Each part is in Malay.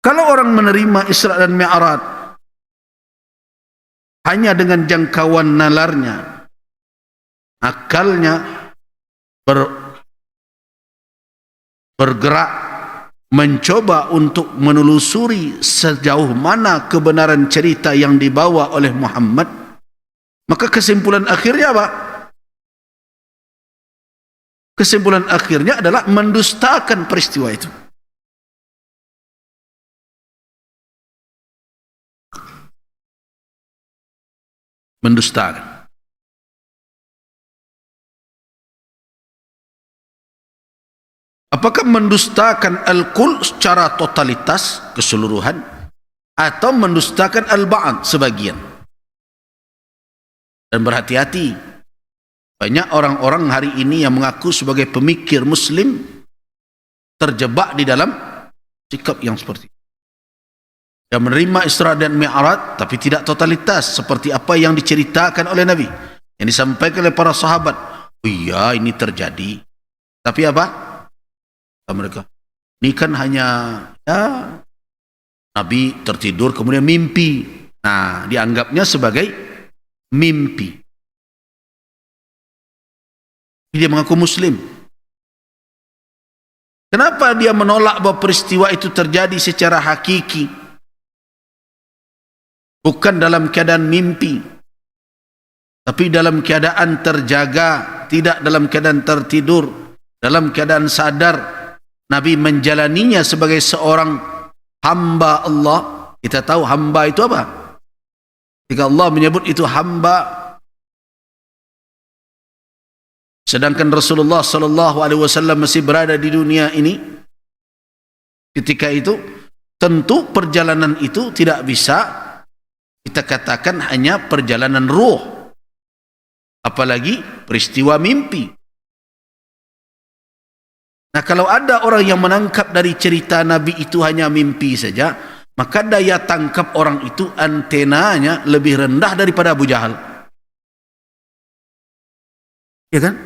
Kalau orang menerima Isra dan Mi'raj hanya dengan jangkauan nalarnya, akalnya bergerak mencoba untuk menelusuri sejauh mana kebenaran cerita yang dibawa oleh Muhammad, maka kesimpulan akhirnya apa? Kesimpulan akhirnya adalah mendustakan peristiwa itu. Mendustakan. Apakah mendustakan al-kul secara totalitas, keseluruhan, atau mendustakan al-ba'd, sebagian? Dan berhati-hati, banyak orang-orang hari ini yang mengaku sebagai pemikir muslim terjebak di dalam sikap yang seperti itu. Yang menerima Isra dan Mi'raj tapi tidak totalitas seperti apa yang diceritakan oleh Nabi, yang disampaikan oleh para sahabat. Oh iya, ini terjadi. Tapi apa? Mereka, ini kan hanya Nabi tertidur kemudian mimpi. Nah, dianggapnya sebagai mimpi. Dia mengaku muslim. Kenapa dia menolak bahwa peristiwa itu terjadi secara hakiki, bukan dalam keadaan mimpi, tapi dalam keadaan terjaga, tidak dalam keadaan tertidur, dalam keadaan sadar. Nabi menjalaninya sebagai seorang hamba Allah. Kita tahu hamba itu apa? Jika Allah menyebut itu hamba, sedangkan Rasulullah sallallahu alaihi wasallam masih berada di dunia ini ketika itu, tentu perjalanan itu tidak bisa kita katakan hanya perjalanan ruh, apalagi peristiwa mimpi. Nah, kalau ada orang yang menangkap dari cerita Nabi itu hanya mimpi saja, maka daya tangkap orang itu, antenanya lebih rendah daripada Abu Jahal. Ya kan?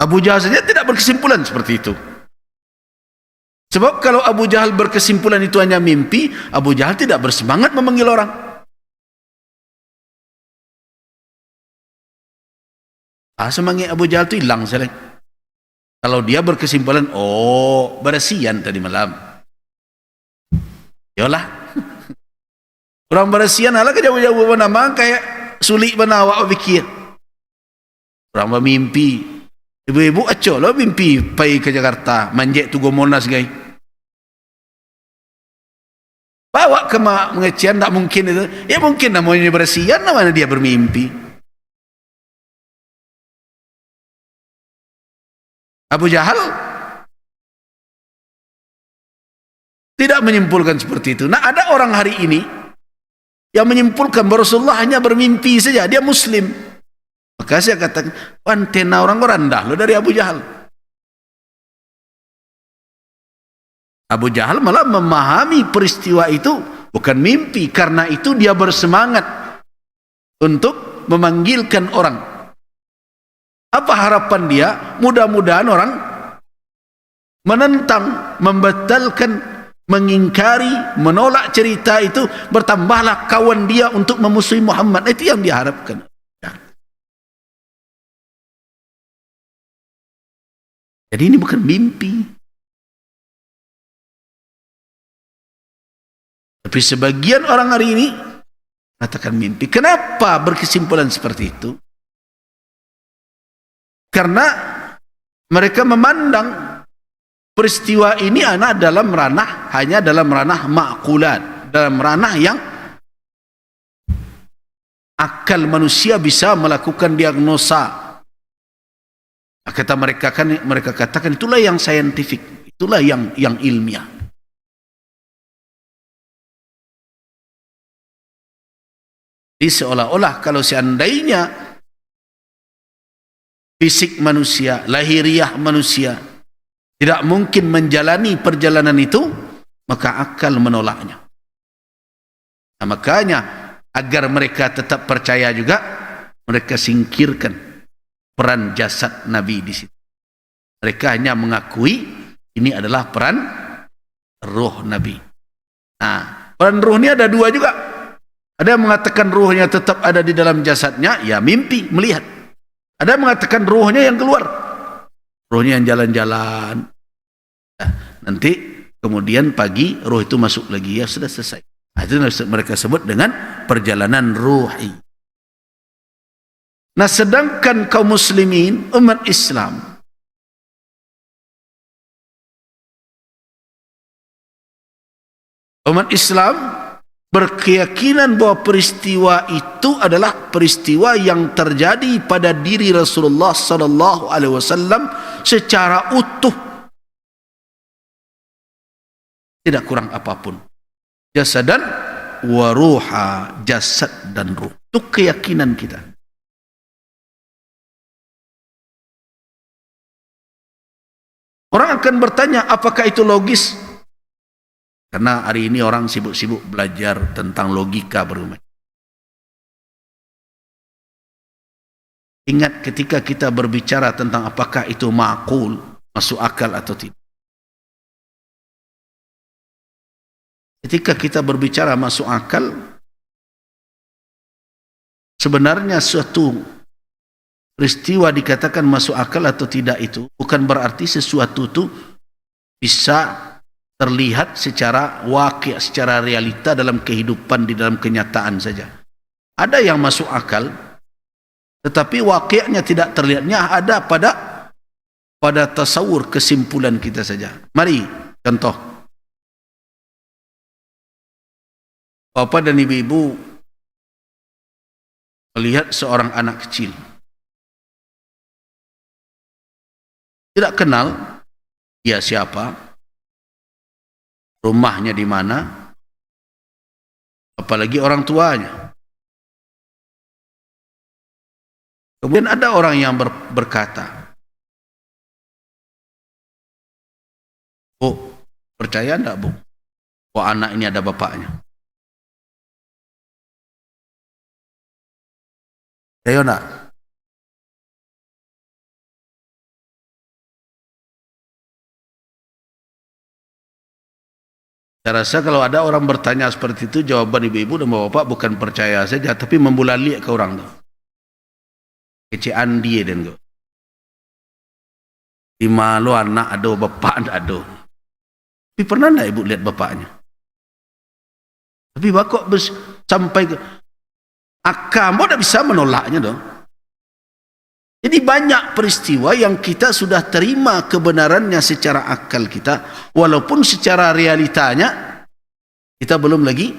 Abu Jahal saja tidak berkesimpulan seperti itu. Sebab kalau Abu Jahal berkesimpulan itu hanya mimpi, Abu Jahal tidak bersemangat memanggil orang. Semangat Abu Jahal itu hilang selesai. Kalau dia berkesimpulan, oh beresian tadi malam, yolah. Orang beresian ala kejauh-jauh nama kayak sulit benawak pikir. Orang bermimpi, ibu-ibu aco lo mimpi pergi ke Jakarta, manjek Tugu Monas guys. Bawa ke mengecian, tak mungkin itu. Ya mungkin namanya beresian, namanya dia bermimpi. Abu Jahal tidak menyimpulkan seperti itu. Nah, ada orang hari ini yang menyimpulkan bahwa Rasulullah hanya bermimpi saja, dia muslim. Maka saya katakan, antena orang rendah loh dari Abu Jahal. Abu Jahal malah memahami peristiwa itu bukan mimpi, karena itu dia bersemangat untuk memanggilkan orang. Apa harapan dia? Mudah-mudahan orang menentang, membatalkan, mengingkari, menolak cerita itu, bertambahlah kawan dia untuk memusuhi Muhammad. Itu yang diharapkan. Jadi ini bukan mimpi. Tapi sebagian orang hari ini katakan mimpi. Kenapa berkesimpulan seperti itu? Karena mereka memandang peristiwa ini dalam ranah, hanya dalam ranah ma'qulat, dalam ranah yang akal manusia bisa melakukan diagnosa. Kata mereka katakan itulah yang saintifik, itulah yang ilmiah. Jadi seolah-olah kalau seandainya fisik manusia, lahiriah manusia tidak mungkin menjalani perjalanan itu, maka akal menolaknya. Nah, makanya agar mereka tetap percaya juga, mereka singkirkan peran jasad Nabi di situ. Mereka hanya mengakui ini adalah peran roh Nabi. Nah, peran ruh ini ada dua juga. Ada yang mengatakan ruhnya tetap ada di dalam jasadnya, ya mimpi, melihat. Ada yang mengatakan ruhnya yang keluar. Ruhnya yang jalan-jalan. Nah, nanti kemudian pagi ruh itu masuk lagi, ya sudah selesai. Nah, itu mereka sebut dengan perjalanan ruhi. Nah, sedangkan kaum muslimin, umat Islam, berkeyakinan bahwa peristiwa itu adalah peristiwa yang terjadi pada diri Rasulullah sallallahu alaihi wasallam secara utuh, tidak kurang apapun. Jasadan wa ruha, jasad dan ruh. Itu keyakinan kita. Orang akan bertanya, apakah itu logis? Karena hari ini orang sibuk-sibuk belajar tentang logika berumah. Ingat ketika kita berbicara tentang apakah itu ma'qul, masuk akal atau tidak. Ketika kita berbicara masuk akal, sebenarnya suatu peristiwa dikatakan masuk akal atau tidak itu bukan berarti sesuatu itu bisa terlihat secara waqi', secara realita dalam kehidupan, di dalam kenyataan saja. Ada yang masuk akal, tetapi waqi'nya tidak terlihatnya ada pada tasawur, kesimpulan kita saja. Mari contoh. Bapak dan ibu-ibu melihat seorang anak kecil. Tidak kenal dia siapa, rumahnya di mana, apalagi orang tuanya. Kemudian ada orang yang berkata, "Bu, percaya enggak, Bu, bahwa anak ini ada bapaknya?" Percaya enggak? Saya rasa kalau ada orang bertanya seperti itu, jawaban ibu-ibu dan bapak bukan percaya saja, tapi membulali ke orang tu. Kecean dia dan tu. Di malu anak ada, bapak ada. Tapi pernah tak ibu lihat bapaknya? Tapi bapak sampai ke akam, tak bisa menolaknya dong. Jadi banyak peristiwa yang kita sudah terima kebenarannya secara akal kita, walaupun secara realitanya kita belum lagi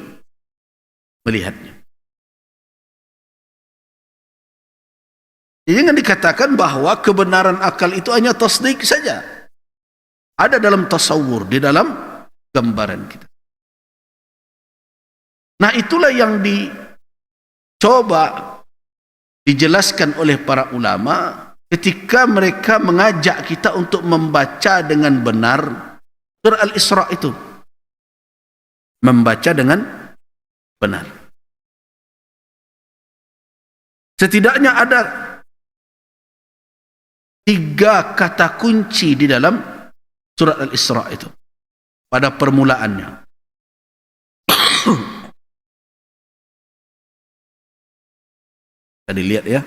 melihatnya. Jadi jangan dikatakan bahwa kebenaran akal itu hanya tasdik saja. Ada dalam tasawur, di dalam gambaran kita. Nah, itulah yang dicoba dijelaskan oleh para ulama ketika mereka mengajak kita untuk membaca dengan benar surah Al-Isra itu. Membaca dengan benar. Setidaknya ada 3 kata kunci di dalam surah Al-Isra itu pada permulaannya. Kita dilihat ya.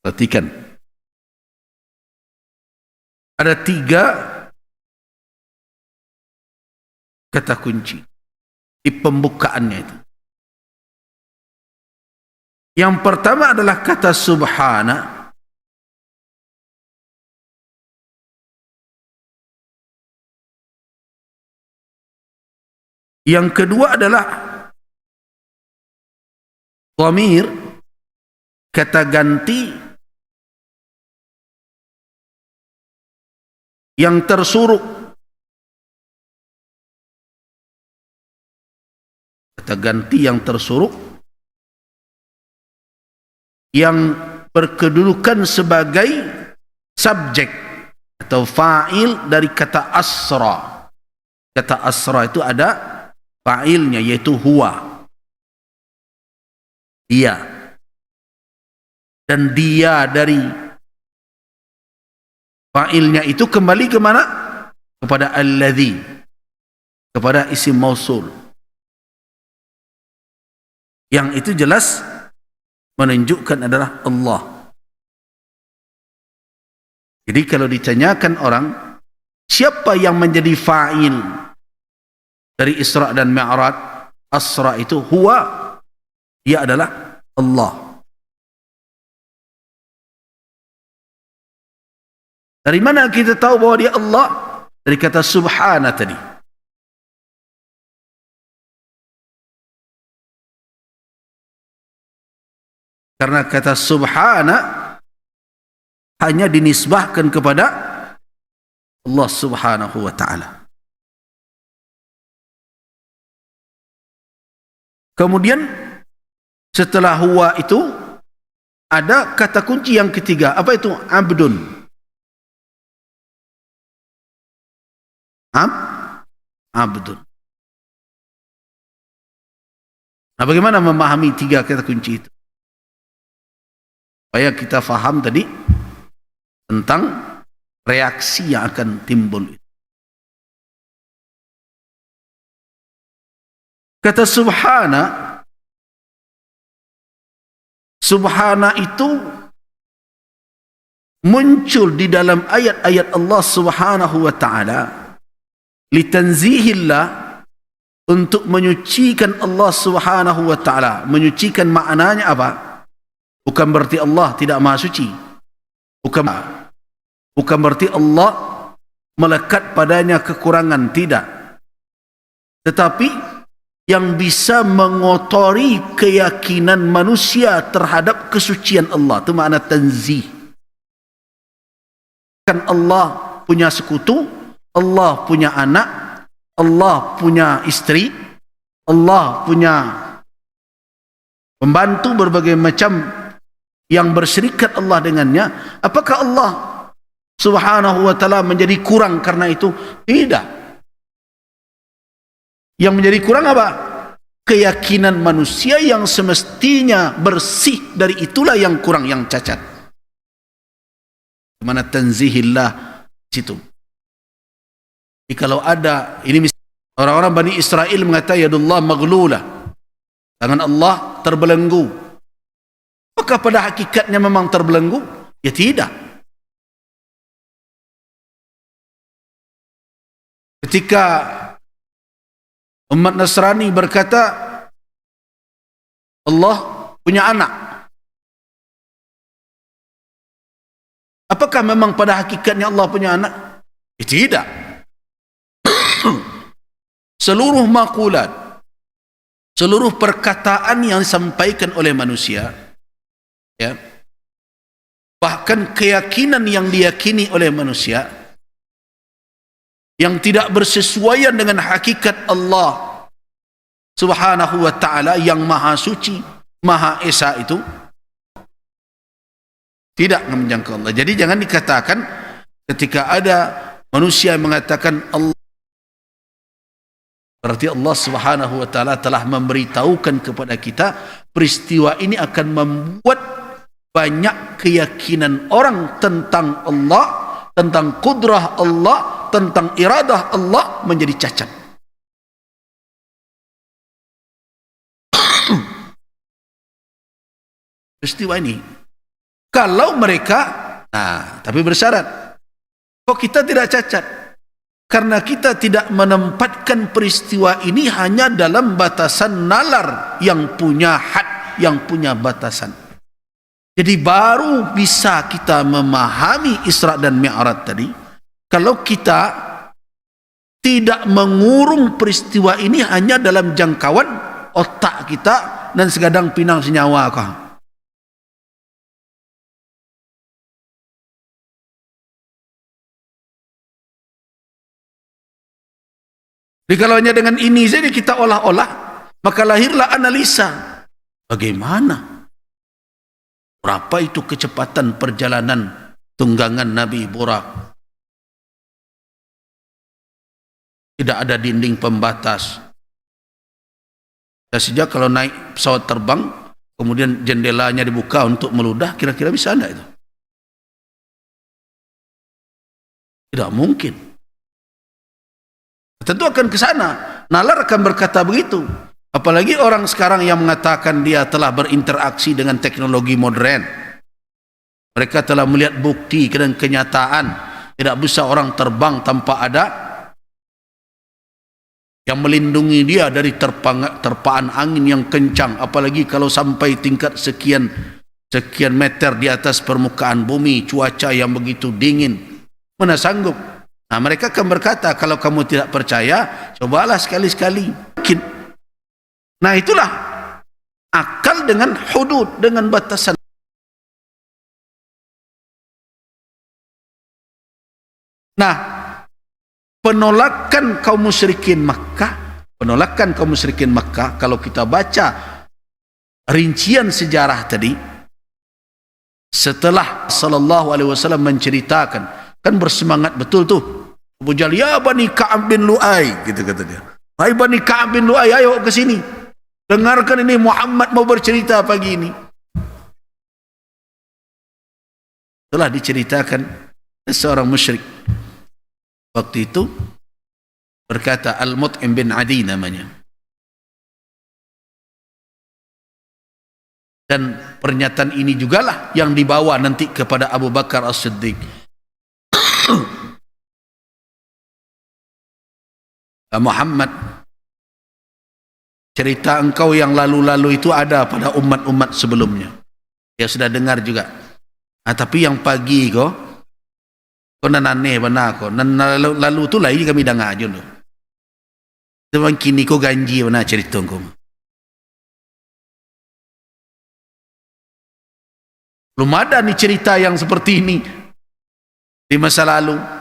Perhatikan. Ada 3 kata kunci di pembukaannya itu. Yang pertama adalah kata subhana. Yang kedua adalah dhamir, kata ganti yang tersuruh. Kata ganti yang tersuruh yang berkedudukan sebagai subjek atau fa'il dari kata asra. Kata asra itu ada fa'ilnya, yaitu huwa, dia, dan dia dari Fa'ilnya itu kembali ke mana? Kepada alladhi, kepada isim mausul. Yang itu jelas menunjukkan adalah Allah. Jadi kalau ditanyakan orang, siapa yang menjadi fa'il dari Isra dan Mi'raj? Asra itu huwa, dia adalah Allah. Dari mana kita tahu bahwa dia Allah? Dari kata subhana tadi. Karena kata subhana hanya dinisbahkan kepada Allah subhanahu wa ta'ala. Kemudian setelah huwa itu ada kata kunci yang ketiga. Apa itu? Abdun. Abdun. Nah, bagaimana memahami tiga kata kunci itu? Supaya kita faham tadi tentang reaksi yang akan timbul. Kata subhana, subhana itu muncul di dalam ayat-ayat Allah subhanahu wa ta'ala litanzihillah, untuk menyucikan Allah subhanahu wa ta'ala. Menyucikan maknanya apa? Bukan berarti Allah tidak maha suci, bukan berarti Allah melekat padanya kekurangan, tidak. Tetapi yang bisa mengotori keyakinan manusia terhadap kesucian Allah, itu makna tanzih. Kan Allah punya sekutu, Allah punya anak, Allah punya istri, Allah punya pembantu berbagai macam yang berserikat Allah dengannya. Apakah Allah subhanahu wa ta'ala menjadi kurang karena itu? Tidak. Yang menjadi kurang apa? Keyakinan manusia yang semestinya bersih dari itulah yang kurang, yang cacat. Mana tanzihillah situ. Jadi kalau ada, ini orang-orang Bani Israel mengatakan yadullah maghlulah, tangan Allah terbelenggu. Apakah pada hakikatnya memang terbelenggu? Ya tidak. Ketika umat Nasrani berkata Allah punya anak, apakah memang pada hakikatnya Allah punya anak? Ya tidak. Seluruh makulat, seluruh perkataan yang disampaikan oleh manusia, ya, bahkan keyakinan yang diyakini oleh manusia yang tidak bersesuaian dengan hakikat Allah subhanahu wa ta'ala yang maha suci, maha esa, itu tidak menjangkau Allah. Jadi jangan dikatakan ketika ada manusia yang mengatakan Allah, berarti Allah subhanahu wa ta'ala telah memberitahukan kepada kita peristiwa ini akan membuat banyak keyakinan orang tentang Allah, tentang kudrah Allah, tentang iradah Allah menjadi cacat. Peristiwa ini, kalau mereka, tapi bersyarat, kok kita tidak cacat? Karena kita tidak menempatkan peristiwa ini hanya dalam batasan nalar yang punya had, yang punya batasan. Jadi baru bisa kita memahami Isra dan Mi'raj tadi, kalau kita tidak mengurung peristiwa ini hanya dalam jangkauan otak kita dan segadang pinang senyawa kah. Jadi kalau hanya dengan ini saja kita olah-olah, maka lahirlah analisa. Bagaimana? Berapa itu kecepatan perjalanan tunggangan Nabi Burak? Tidak ada dinding pembatas. Dan sejak kalau naik pesawat terbang, kemudian jendelanya dibuka untuk meludah, kira-kira bisa enggak itu? Tidak mungkin. Tentu akan ke sana. Nalar akan berkata begitu. Apalagi orang sekarang yang mengatakan dia telah berinteraksi dengan teknologi modern. Mereka telah melihat bukti dan kenyataan. Tidak bisa orang terbang tanpa ada yang melindungi dia dari terpaan angin yang kencang, apalagi kalau sampai tingkat sekian meter di atas permukaan bumi, cuaca yang begitu dingin, mana sanggup. Nah, mereka akan berkata, kalau kamu tidak percaya, cobalah sekali-sekali. Nah, itulah akal dengan hudud, dengan batasan. Nah, penolakan kaum musyrikin Makkah, kalau kita baca rincian sejarah tadi, setelah sallallahu alaihi wasallam menceritakan, kan bersemangat betul tuh Abu Jahal, ya Bani Ka'ab bin Lu'ay, gitu kata dia. Hai Bani Ka'ab bin Lu'ay, ayo ke sini. Dengarkan ini, Muhammad mau bercerita pagi ini. Telah diceritakan seorang musyrik. Waktu itu berkata, Al-Mut'im bin Adi namanya. Dan pernyataan ini jugalah yang dibawa nanti kepada Abu Bakar As-Siddiq. Muhammad, cerita engkau yang lalu-lalu itu ada pada umat-umat sebelumnya. Dia sudah dengar juga. Nah, tapi yang pagi kau nanane benar kau. Lalu tu lagi kami dengar aja tu. Sebab kini kau ganji benar cerita kau. Belum ada ni cerita yang seperti ini di masa lalu.